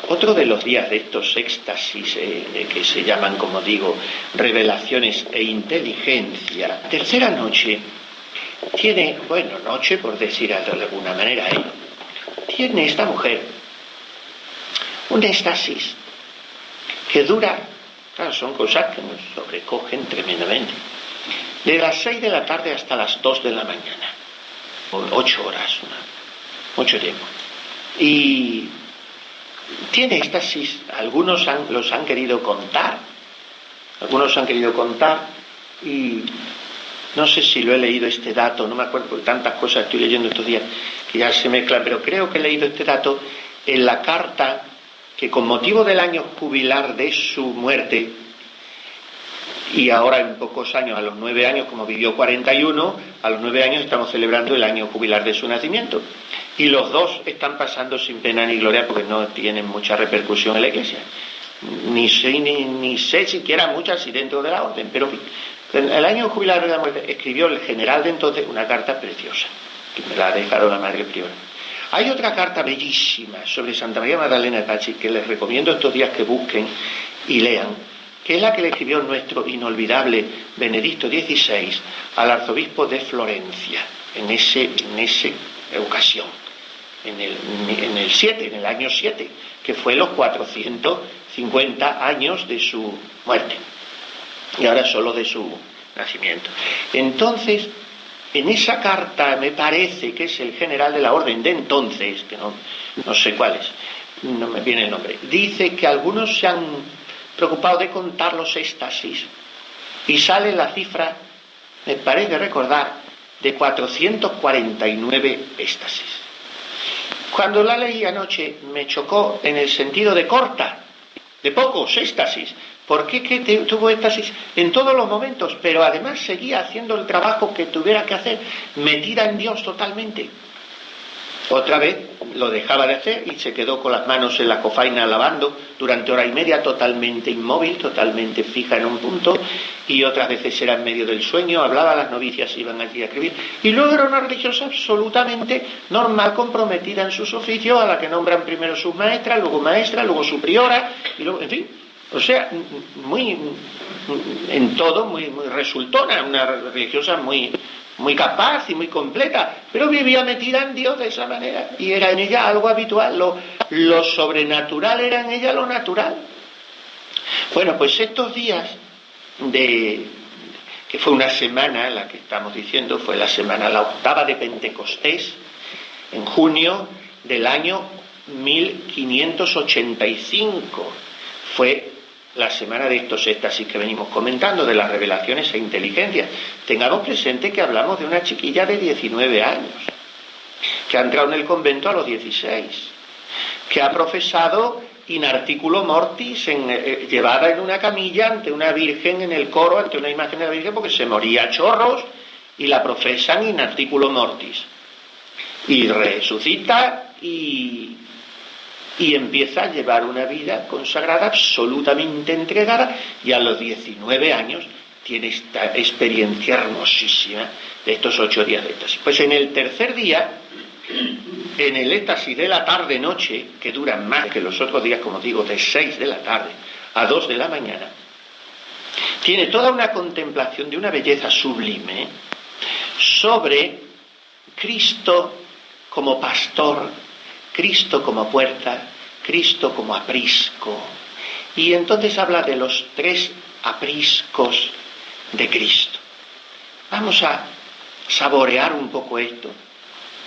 Otro de los días de estos éxtasis, que se llaman, como digo, revelaciones e inteligencia, tercera noche tiene, bueno, noche por decir de alguna manera, tiene esta mujer un éxtasis que dura, claro, son cosas que nos sobrecogen tremendamente, de las 6 de la tarde hasta las 2 de la mañana, 8 horas, mucho tiempo. Y tiene éxtasis, algunos los han querido contar, y no sé si lo he leído este dato, no me acuerdo, porque tantas cosas estoy leyendo estos días que ya se mezclan, pero creo que he leído este dato en la carta que con motivo del año jubilar de su muerte, y ahora en pocos años, a los 9 años, como vivió 41, a los 9 años estamos celebrando el año jubilar de su nacimiento. Y los dos están pasando sin pena ni gloria porque no tienen mucha repercusión en la Iglesia. Ni sé siquiera muchas si dentro de la orden, pero el año jubilar de la muerte escribió el general de entonces una carta preciosa, que me la ha dejado la Madre Priora. Hay otra carta bellísima sobre Santa María Magdalena de Pazzi que les recomiendo estos días que busquen y lean, que es la que le escribió nuestro inolvidable Benedicto XVI al arzobispo de Florencia en esa ocasión, en el año 7, que fue los 450 años de su muerte, y ahora solo de su nacimiento. Entonces, en esa carta, me parece que es el general de la orden de entonces, que no sé cuál es, no me viene el nombre, dice que algunos se han preocupado de contar los éxtasis y sale la cifra, me parece recordar, de 449 éxtasis. Cuando la leí anoche me chocó en el sentido de corta, de pocos éxtasis. ¿Por qué tuvo éxtasis en todos los momentos? Pero además seguía haciendo el trabajo que tuviera que hacer, metida en Dios totalmente. Otra vez lo dejaba de hacer y se quedó con las manos en la cofaina lavando durante hora y media, totalmente inmóvil, totalmente fija en un punto, y otras veces era en medio del sueño, hablaba, las novicias iban allí a escribir, y luego era una religiosa absolutamente normal, comprometida en sus oficios, a la que nombran primero sus maestras, luego su priora, y luego, en fin, o sea, muy en todo, muy resultona, una religiosa muy capaz y muy completa, pero vivía metida en Dios de esa manera, y era en ella algo habitual, lo sobrenatural era en ella lo natural. Bueno, pues estos días que fue una semana, la que estamos diciendo, fue la octava de Pentecostés, en junio del año 1585, fue la semana de estos éxtasis que venimos comentando, de las revelaciones e inteligencias. Tengamos presente que hablamos de una chiquilla de 19 años, que ha entrado en el convento a los 16, que ha profesado in articulo mortis, llevada en una camilla ante una virgen en el coro, ante una imagen de la Virgen, porque se moría a chorros, y la profesan in articulo mortis. Y resucita y empieza a llevar una vida consagrada, absolutamente entregada, y a los 19 años tiene esta experiencia hermosísima de estos 8 días de éxtasis. Pues en el tercer día, en el éxtasis de la tarde-noche, que dura más que los otros días, como digo, de 6 de la tarde a 2 de la mañana, tiene toda una contemplación de una belleza sublime sobre Cristo como pastor, Cristo como puerta, Cristo como aprisco. Y entonces habla de los 3 apriscos de Cristo. Vamos a saborear un poco esto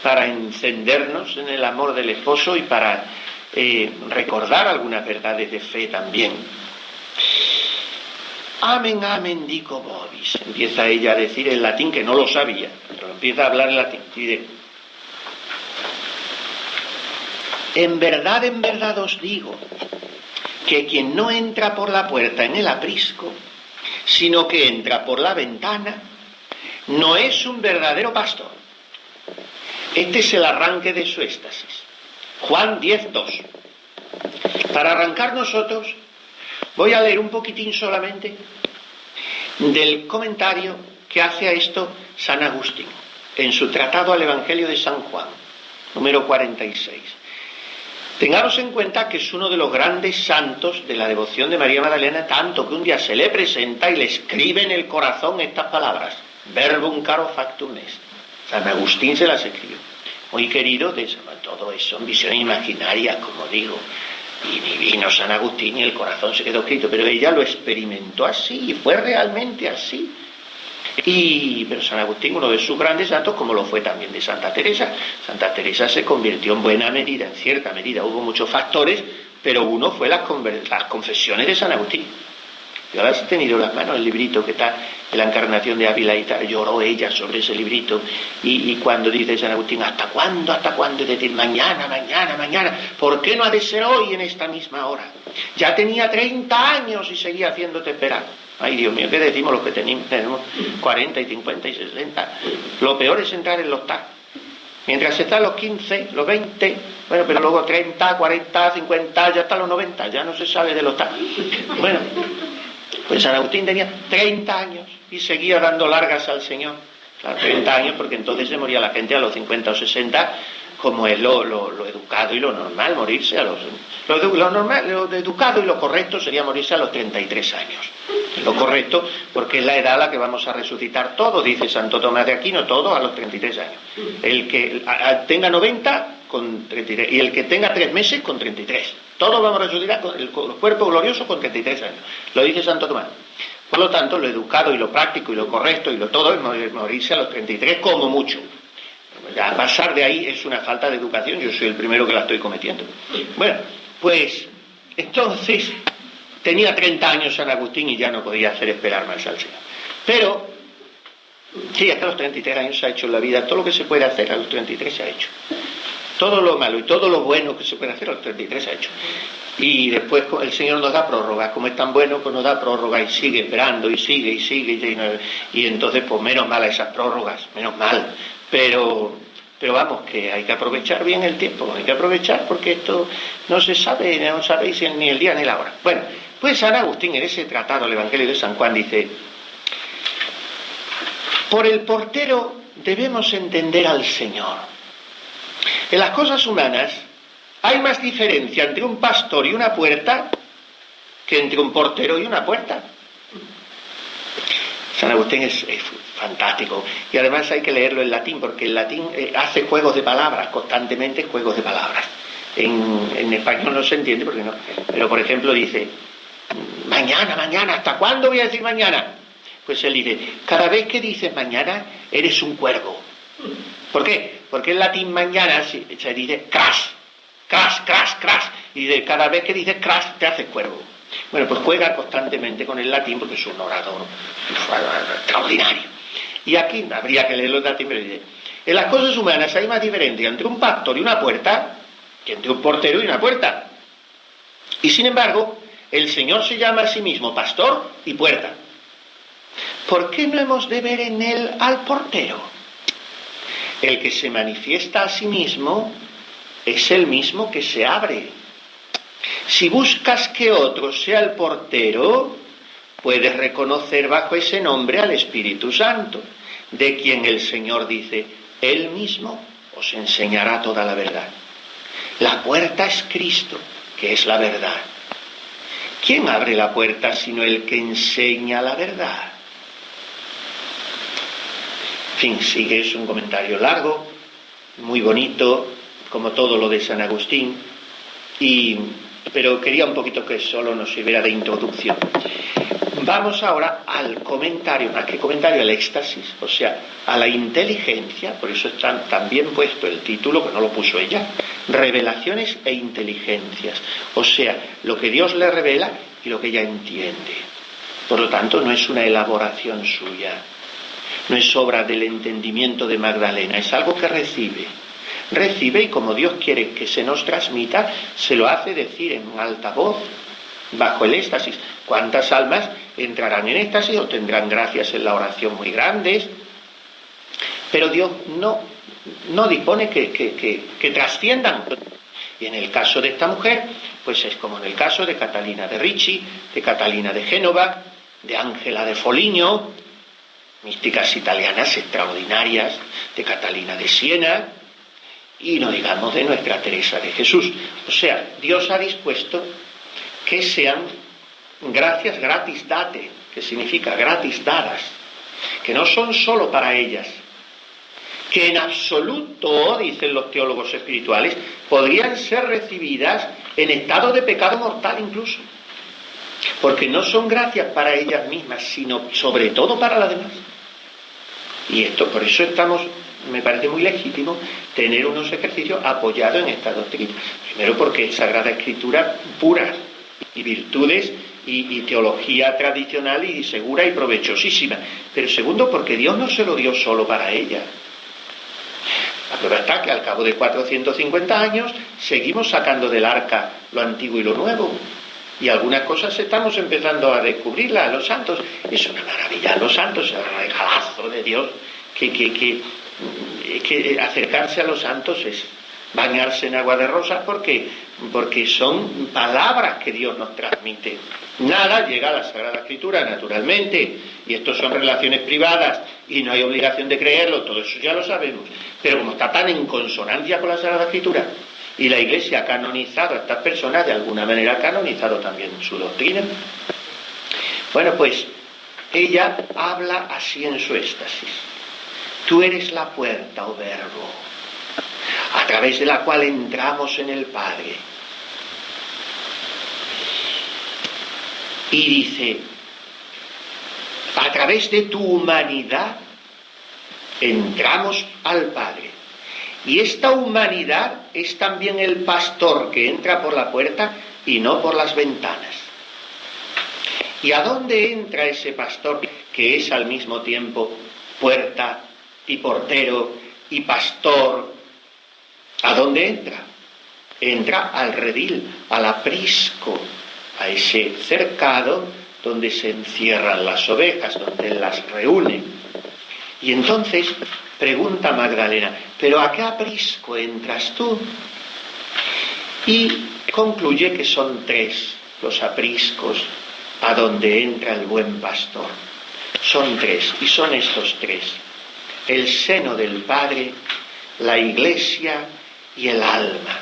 para encendernos en el amor del esposo y para recordar algunas verdades de fe también. Amen, amen, dico vobis. Empieza ella a decir en latín, que no lo sabía, pero empieza a hablar en latín. En verdad os digo que quien no entra por la puerta en el aprisco, sino que entra por la ventana, no es un verdadero pastor. Este es el arranque de su éxtasis. Juan 10:2. Para arrancar nosotros, voy a leer un poquitín solamente del comentario que hace a esto San Agustín, en su tratado al Evangelio de San Juan, número 46. Tengamos en cuenta que es uno de los grandes santos de la devoción de María Magdalena, tanto que un día se le presenta y le escribe en el corazón estas palabras: verbum caro factum est. San Agustín se las escribió. Muy querido, todo eso son visiones imaginarias, como digo, y ni vino San Agustín y el corazón se quedó escrito, pero ella lo experimentó así y fue realmente así. Pero San Agustín, uno de sus grandes santos, como lo fue también de Santa Teresa. Santa Teresa se convirtió en buena medida, en cierta medida, hubo muchos factores, pero uno fue las confesiones de San Agustín. Yo ahora he tenido en las manos el librito que está en la Encarnación de Ávila y tal, lloró ella sobre ese librito, y cuando dice San Agustín, ¿hasta cuándo? Es decir, mañana, ¿por qué no ha de ser hoy en esta misma hora? Ya tenía 30 años y seguía haciéndote esperar. Ay, Dios mío, ¿qué decimos los que tenemos 40 y 50 y 60? Lo peor es entrar en los TAC. Mientras están los 15, los 20, bueno, pero luego 30, 40, 50, ya hasta los 90, ya no se sabe de los TAC. Bueno, pues San Agustín tenía 30 años y seguía dando largas al Señor. Claro, 30 años, porque entonces se moría la gente a los 50 o 60, como es lo educado y lo normal, morirse a los... Lo educado y lo correcto sería morirse a los 33 años. Lo correcto, porque es la edad a la que vamos a resucitar todos, dice Santo Tomás de Aquino, todos a los 33 años. El que tenga 90, con 33, y el que tenga 3 meses, con 33. Todos vamos a resucitar con el cuerpo glorioso con 33 años. Lo dice Santo Tomás. Por lo tanto, lo educado y lo práctico y lo correcto y lo todo es morirse a los 33 como mucho. Ya pasar de ahí es una falta de educación, yo soy el primero que la estoy cometiendo. Bueno, pues entonces tenía 30 años San Agustín y ya no podía hacer esperar más al Señor. Pero, sí, hasta los 33 años se ha hecho en la vida, todo lo que se puede hacer a los 33 se ha hecho. Todo lo malo y todo lo bueno que se puede hacer a los 33 se ha hecho. Y después el Señor nos da prórroga, como es tan bueno que nos da prórroga y sigue esperando y sigue, y entonces pues menos mal a esas prórrogas, menos mal, pero vamos, que hay que aprovechar bien el tiempo, hay que aprovechar porque esto no se sabe, no sabéis ni el día ni la hora. Bueno, pues San Agustín en ese tratado, el Evangelio de San Juan, dice: por el portero debemos entender al Señor. En las cosas humanas hay más diferencia entre un pastor y una puerta que entre un portero y una puerta. San Agustín es fantástico, y además hay que leerlo en latín, porque el latín hace juegos de palabras, constantemente juegos de palabras. En español no se entiende, porque no. Pero por ejemplo dice, mañana, ¿hasta cuándo voy a decir mañana? Pues él dice, cada vez que dices mañana, eres un cuervo. ¿Por qué? Porque en latín mañana se dice crash, y de cada vez que dices crash te haces cuervo. Bueno, pues juega constantemente con el latín porque es un orador extraordinario. Y aquí habría que leerlo en latín, pero dice, en las cosas humanas hay más diferencia entre un pastor y una puerta que entre un portero y una puerta. Y sin embargo, el Señor se llama a sí mismo pastor y puerta. ¿Por qué no hemos de ver en él al portero? El que se manifiesta a sí mismo es el mismo que se abre. Si buscas que otro sea el portero, puedes reconocer bajo ese nombre al Espíritu Santo, de quien el Señor dice, Él mismo os enseñará toda la verdad. La puerta es Cristo, que es la verdad. ¿Quién abre la puerta sino el que enseña la verdad? En fin, sigue, es un comentario largo, muy bonito, como todo lo de San Agustín, pero quería un poquito que solo nos sirviera de introducción. Vamos ahora al comentario, más que comentario, al éxtasis, o sea, a la inteligencia, por eso está también puesto el título, que no lo puso ella, revelaciones e inteligencias, o sea, lo que Dios le revela y lo que ella entiende. Por lo tanto, no es una elaboración suya, no es obra del entendimiento de Magdalena, es algo que recibe y como Dios quiere que se nos transmita, se lo hace decir en alta voz, bajo el éxtasis. ¿Cuántas almas entrarán en éxtasis o tendrán gracias en la oración muy grandes? Pero Dios no dispone que trasciendan. Y en el caso de esta mujer, pues es como en el caso de Catalina de Ricci, de Catalina de Génova, de Ángela de Foligno, místicas italianas extraordinarias, de Catalina de Siena, Y no digamos de nuestra Teresa de Jesús. O sea, Dios ha dispuesto que sean gracias gratis date, que significa gratis dadas, que no son solo para ellas, que en absoluto, dicen los teólogos espirituales, podrían ser recibidas en estado de pecado mortal incluso, porque no son gracias para ellas mismas, sino sobre todo para las demás. Y esto, por eso me parece muy legítimo tener unos ejercicios apoyados en esta doctrina. Primero porque es Sagrada Escritura pura, y virtudes y teología tradicional y segura y provechosísima. Pero segundo porque Dios no se lo dio solo para ella. La prueba está que al cabo de 450 años seguimos sacando del arca lo antiguo y lo nuevo. Y algunas cosas estamos empezando a descubrirlas. Los santos, es una maravilla. Los santos es un regalazo de Dios. Que acercarse a los santos es bañarse en agua de rosas porque son palabras que Dios nos transmite. Nada llega a la Sagrada Escritura naturalmente, y esto son relaciones privadas y no hay obligación de creerlo, todo eso ya lo sabemos, pero como está tan en consonancia con la Sagrada Escritura y la Iglesia ha canonizado a estas personas, de alguna manera ha canonizado también su doctrina. Bueno, pues ella habla así en su éxtasis: tú eres la puerta, oh Verbo, a través de la cual entramos en el Padre. Y dice, a través de tu humanidad entramos al Padre. Y esta humanidad es también el pastor que entra por la puerta y no por las ventanas. ¿Y a dónde entra ese pastor que es al mismo tiempo puerta y portero y pastor? ¿A dónde entra? Entra al redil, al aprisco, a ese cercado donde se encierran las ovejas, donde las reúne. Y entonces pregunta Magdalena, ¿pero a qué aprisco entras tú? Y concluye que son 3 los apriscos a donde entra el buen pastor. Son 3, y son estos 3: el seno del Padre, la Iglesia y el alma.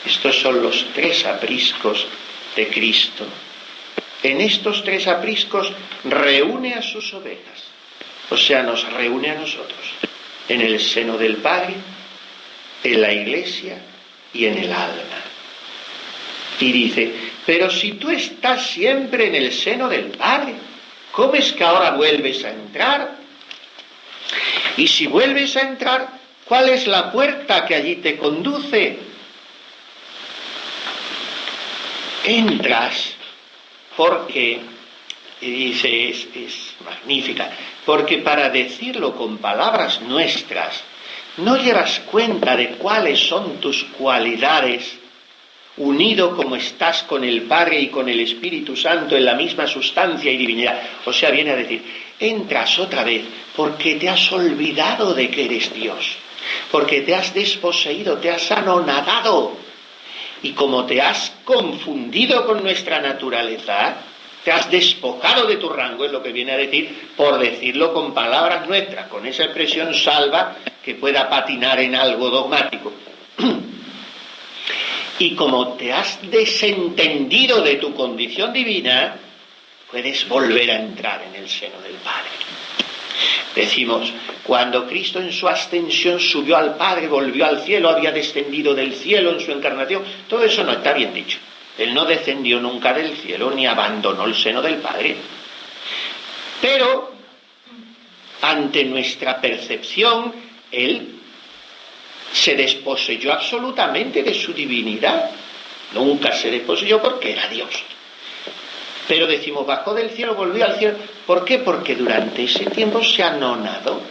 Estos son los 3 apriscos de Cristo. En estos 3 apriscos reúne a sus ovejas, o sea, nos reúne a nosotros, en el seno del Padre, en la Iglesia y en el alma. Y dice, pero si tú estás siempre en el seno del Padre, ¿cómo es que ahora vuelves a entrar? Y si vuelves a entrar, ¿cuál es la puerta que allí te conduce? Entras porque, y dice, es magnífica, porque para decirlo con palabras nuestras, no llevas cuenta de cuáles son tus cualidades, unido como estás con el Padre y con el Espíritu Santo en la misma sustancia y divinidad. O sea, viene a decir, entras otra vez porque te has olvidado de que eres Dios, porque te has desposeído, te has anonadado. Y como te has confundido con nuestra naturaleza, te has despojado de tu rango, es lo que viene a decir, por decirlo con palabras nuestras, con esa expresión salva que pueda patinar en algo dogmático. Y como te has desentendido de tu condición divina, puedes volver a entrar en el seno del Padre. Decimos, cuando Cristo en su ascensión subió al Padre, volvió al cielo, había descendido del cielo en su encarnación, todo eso no está bien dicho. Él no descendió nunca del cielo ni abandonó el seno del Padre. Pero, ante nuestra percepción, Él se desposeyó absolutamente de su divinidad. Nunca se desposeyó porque era Dios. Pero decimos, bajó del cielo, volvió al cielo. ¿Por qué? Porque durante ese tiempo se anonadó.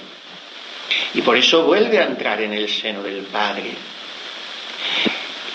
Y por eso vuelve a entrar en el seno del Padre.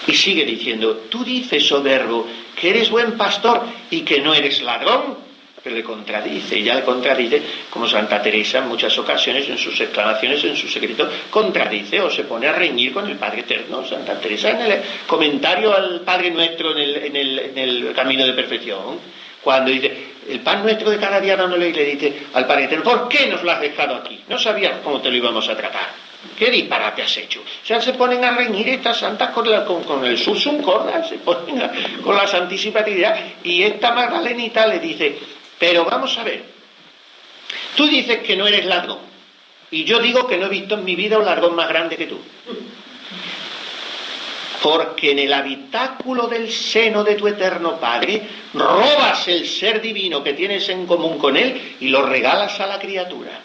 Y sigue diciendo, tú dices, oh Verbo, que eres buen pastor y que no eres ladrón. Pero le contradice, ella le contradice, como Santa Teresa en muchas ocasiones, en sus exclamaciones, en sus secretos, contradice o se pone a reñir con el Padre Eterno. Santa Teresa en el comentario al Padre Nuestro en el Camino de Perfección, cuando dice, el pan nuestro de cada día dándole, y le dice al Padre Eterno, ¿por qué nos lo has dejado aquí? No sabíamos cómo te lo íbamos a tratar. ¿Qué disparate has hecho? O sea, se ponen a reñir estas santas con el susum corda, se ponen con la Santísima Trinidad, y esta Magdalenita le dice, pero vamos a ver, tú dices que no eres ladrón, y yo digo que no he visto en mi vida un ladrón más grande que tú. Porque en el habitáculo del seno de tu eterno Padre robas el ser divino que tienes en común con Él y lo regalas a la criatura,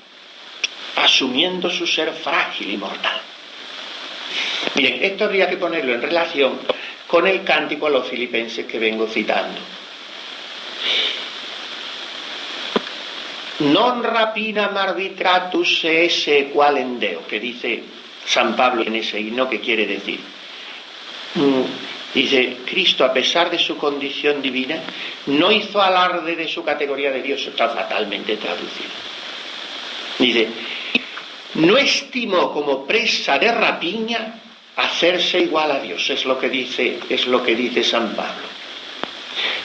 asumiendo su ser frágil y mortal. Miren, esto habría que ponerlo en relación con el cántico a los filipenses que vengo citando. Non rapinam arbitratus esse qualem Deo, que dice San Pablo en ese himno, que quiere decir, dice, Cristo, a pesar de su condición divina, no hizo alarde de su categoría de Dios. Está fatalmente traducido. Dice, no estimó como presa de rapiña hacerse igual a Dios. Es lo que dice San Pablo.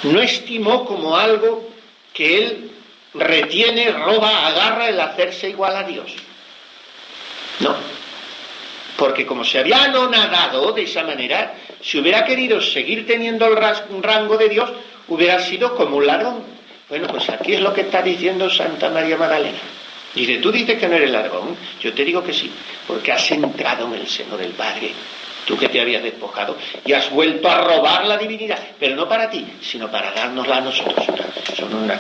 No estimó como algo que él retiene, roba, agarra el hacerse igual a Dios. No. Porque como se había anonadado de esa manera, si hubiera querido seguir teniendo el rango de Dios, hubiera sido como un ladrón. Bueno, pues aquí es lo que está diciendo Santa María Magdalena. Dice, tú dices que no eres ladrón, yo te digo que sí, porque has entrado en el seno del Padre, tú que te habías despojado, y has vuelto a robar la divinidad, pero no para ti, sino para dárnosla a nosotros. Son unas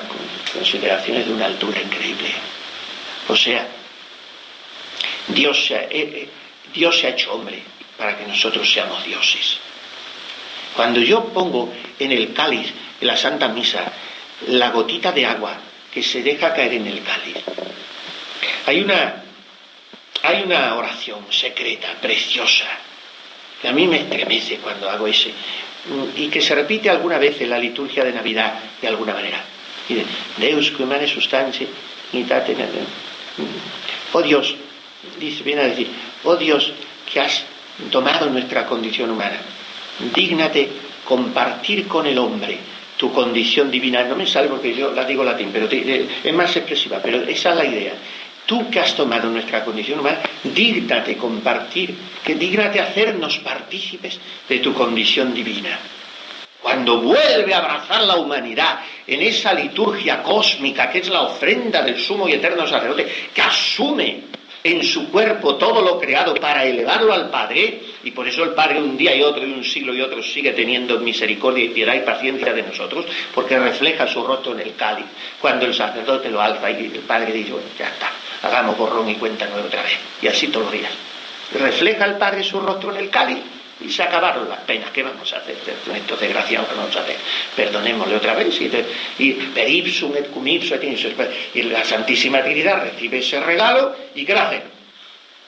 consideraciones de una altura increíble. O sea, Dios se ha hecho hombre para que nosotros seamos dioses. Cuando yo pongo en el cáliz, en la Santa Misa, la gotita de agua que se deja caer en el cáliz, hay una oración secreta, preciosa, que a mí me estremece cuando hago ese, y que se repite alguna vez en la liturgia de Navidad, de alguna manera. Dice, Deus qui humane substantiae unitate. Oh Dios, viene a decir, oh Dios, que has tomado nuestra condición humana, dígnate compartir con el hombre tu condición divina. No me sale porque yo la digo latín, pero es más expresiva, pero esa es la idea. Tú que has tomado nuestra condición humana, dígnate compartir, que dígnate hacernos partícipes de tu condición divina. Cuando vuelve a abrazar la humanidad en esa liturgia cósmica que es la ofrenda del sumo y eterno sacerdote, que asume en su cuerpo todo lo creado para elevarlo al Padre, y por eso el Padre un día y otro y un siglo y otro sigue teniendo misericordia y piedad y paciencia de nosotros, porque refleja su rostro en el cáliz. Cuando el sacerdote lo alza y el Padre dice, bueno, ya está, hagamos borrón y cuenta nueva otra vez, y así todos los días. Refleja el Padre su rostro en el cáliz y se acabaron las penas. ¿Qué vamos a hacer con estos desgraciados? ¿Qué vamos a hacer? Perdonémosle otra vez y per ipsum et cum ipso et insus, y la Santísima Trinidad recibe ese regalo. ¿Y qué va a hacer?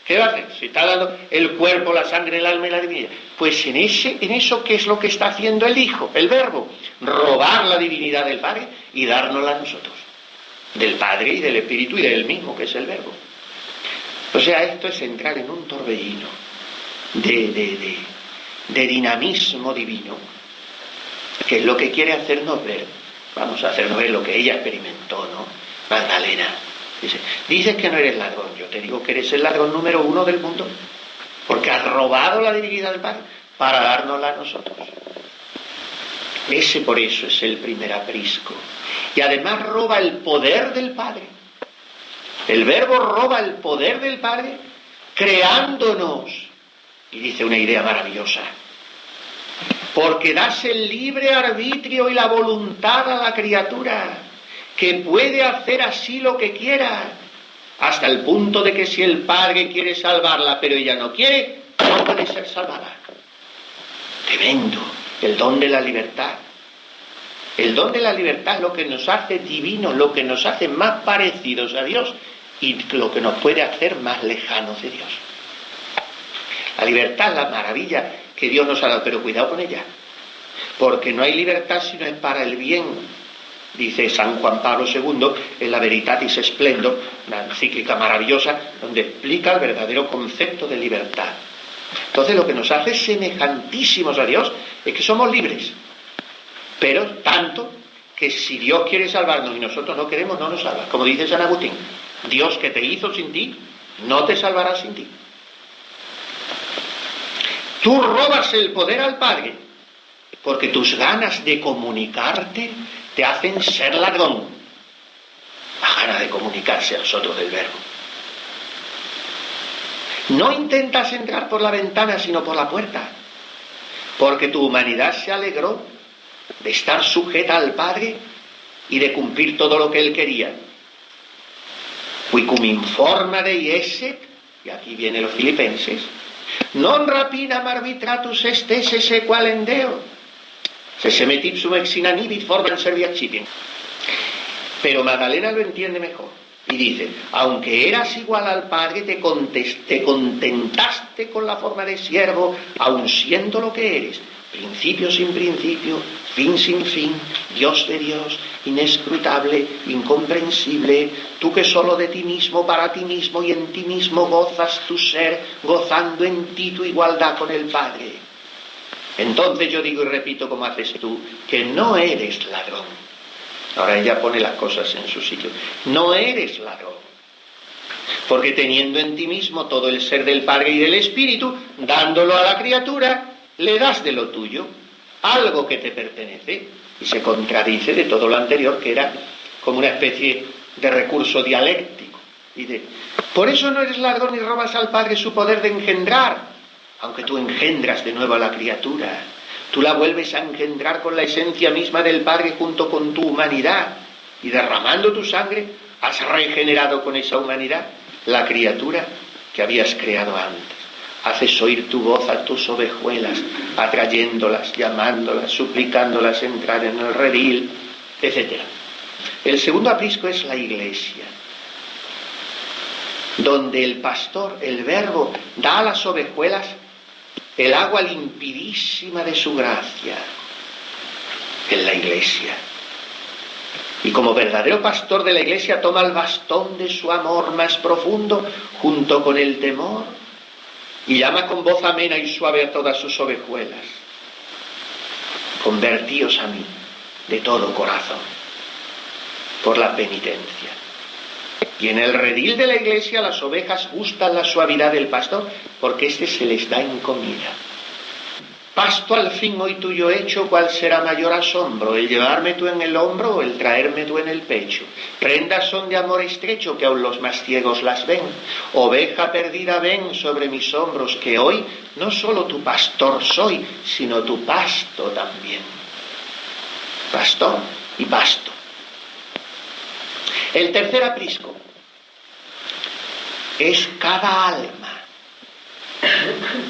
¿Qué va a hacer? Si está dando el cuerpo, la sangre, el alma y la divinidad. Pues en eso, ¿qué es lo que está haciendo el Hijo, el Verbo? Robar la divinidad del Padre y dárnosla a nosotros. Del Padre y del Espíritu y del mismo, que es el Verbo. O sea, esto es entrar en un torbellino de dinamismo divino, que es lo que quiere hacernos ver. Vamos a hacernos ver lo que ella experimentó, ¿no? Magdalena. Dices que no eres ladrón, yo te digo que eres el ladrón número 1 del mundo, porque has robado la divinidad del Padre para dárnosla a nosotros. Ese por eso es el primer aprisco. Y además roba el poder del Padre. El Verbo roba el poder del Padre creándonos. Y dice una idea maravillosa. Porque das el libre arbitrio y la voluntad a la criatura, que puede hacer así lo que quiera, hasta el punto de que si el Padre quiere salvarla, pero ella no quiere, no puede ser salvada. Tremendo, el don de la libertad. El don de la libertad es lo que nos hace divinos, lo que nos hace más parecidos a Dios y lo que nos puede hacer más lejanos de Dios. La libertad es la maravilla que Dios nos ha dado, pero cuidado con ella, porque no hay libertad si no es para el bien. Dice San Juan Pablo II en la Veritatis Splendor, una encíclica maravillosa, donde explica el verdadero concepto de libertad. Entonces lo que nos hace semejantísimos a Dios es que somos libres, pero tanto que si Dios quiere salvarnos y nosotros no queremos, no nos salva. Como dice San Agustín, Dios que te hizo sin ti, no te salvará sin ti. Tú robas el poder al Padre porque tus ganas de comunicarte te hacen ser ladrón. La gana de comunicarse a nosotros del Verbo. No intentas entrar por la ventana sino por la puerta, porque tu humanidad se alegró de estar sujeta al Padre y de cumplir todo lo que Él quería. Qui cum informa Dei esset, y aquí vienen los filipenses, non rapinam arbitratus est esse qualem Deo, se semet ipsum ex in anibit formam serviat cipiem. Pero Magdalena lo entiende mejor y dice, aunque eras igual al Padre, te contentaste con la forma de siervo, aun siendo lo que eres, principio sin principio, fin sin fin, Dios de Dios, inescrutable, incomprensible, tú que solo de ti mismo, para ti mismo y en ti mismo gozas tu ser, gozando en ti tu igualdad con el Padre. Entonces yo digo y repito como haces tú, que no eres ladrón. Ahora ella pone las cosas en su sitio. No eres ladrón. Porque teniendo en ti mismo todo el ser del Padre y del Espíritu, dándolo a la criatura, le das de lo tuyo, algo que te pertenece, y se contradice de todo lo anterior, que era como una especie de recurso dialéctico. Por eso no eres ladrón y robas al Padre su poder de engendrar, aunque tú engendras de nuevo a la criatura. Tú la vuelves a engendrar con la esencia misma del Padre junto con tu humanidad, y derramando tu sangre has regenerado con esa humanidad la criatura que habías creado antes. Haces oír tu voz a tus ovejuelas, atrayéndolas, llamándolas, suplicándolas entrar en el redil, etc. El segundo aprisco es la Iglesia, donde el pastor, el Verbo, da a las ovejuelas el agua limpidísima de su gracia, en la Iglesia. Y como verdadero pastor de la Iglesia toma el bastón de su amor más profundo junto con el temor y llama con voz amena y suave a todas sus ovejuelas: convertíos a mí de todo corazón por la penitencia. Y en el redil de la Iglesia las ovejas gustan la suavidad del pastor, porque éste se les da en comida. Pasto al fin hoy tuyo hecho, ¿cuál será mayor asombro? ¿El llevarme tú en el hombro o el traerme tú en el pecho? Prendas son de amor estrecho, que aun los más ciegos las ven. Oveja perdida ven sobre mis hombros, que hoy no solo tu pastor soy, sino tu pasto también. Pastor y pasto. El tercer aprisco es cada alma.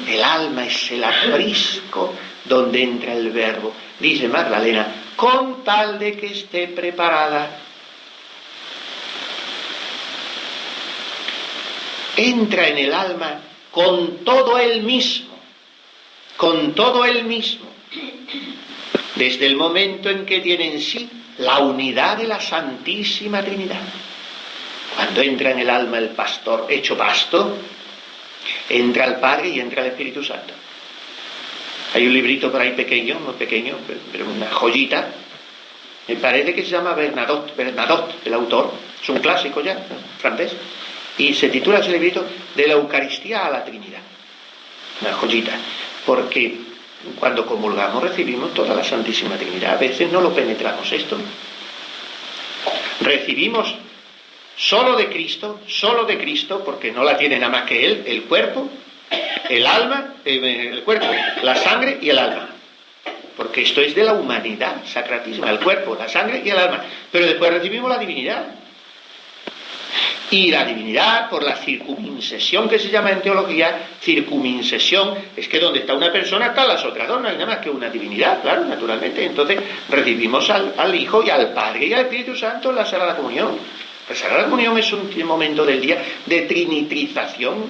El alma es el aprisco donde entra el Verbo. Dice Magdalena, con tal de que esté preparada. Entra en el alma con todo él mismo. Con todo él mismo. Desde el momento en que tiene en sí la unidad de la Santísima Trinidad. Cuando entra en el alma el pastor hecho pasto, entra el Padre y entra el Espíritu Santo. Hay un librito por ahí pequeño, no pequeño, pero una joyita, me parece que se llama Bernadotte, el autor, es un clásico ya, francés, y se titula ese librito De la Eucaristía a la Trinidad. Una joyita, porque cuando comulgamos recibimos toda la Santísima Trinidad. A veces no lo penetramos esto. Recibimos solo de Cristo, porque no la tiene nada más que Él, el cuerpo, el alma, el cuerpo, la sangre y el alma. Porque esto es de la humanidad sacratísima, el cuerpo, la sangre y el alma. Pero después recibimos la divinidad. Y la divinidad, por la circumincesión que se llama en teología, circumincesión, es que donde está una persona están las otras dos, no hay nada más que una divinidad, claro, naturalmente. Entonces recibimos al Hijo y al Padre y al Espíritu Santo en la Sagrada Comunión. La Sagrada Comunión es un momento del día de trinitrización,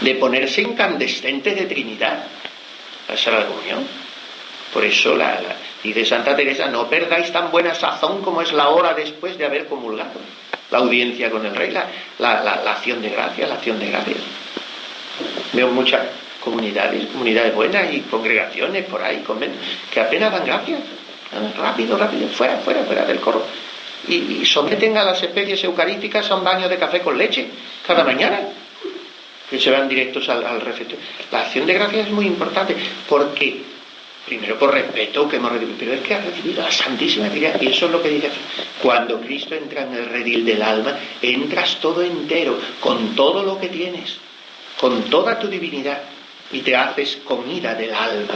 de ponerse incandescentes de Trinidad, la Sagrada Comunión. Por eso dice Santa Teresa, no perdáis tan buena sazón como es la hora después de haber comulgado. La audiencia con el Rey, la acción de gracias, Veo muchas comunidades buenas y congregaciones por ahí, conventos, que apenas dan gracias, rápido, fuera del coro. Y someten a las especies eucarísticas a un baño de café con leche cada mañana. que se van directos al refectorio. La acción de gracias es muy importante, porque, primero por respeto que hemos recibido, pero es que has recibido la Santísima Trinidad, y eso es lo que dice, cuando Cristo entra en el redil del alma, entras todo entero, con todo lo que tienes, con toda tu divinidad, y te haces comida del alma.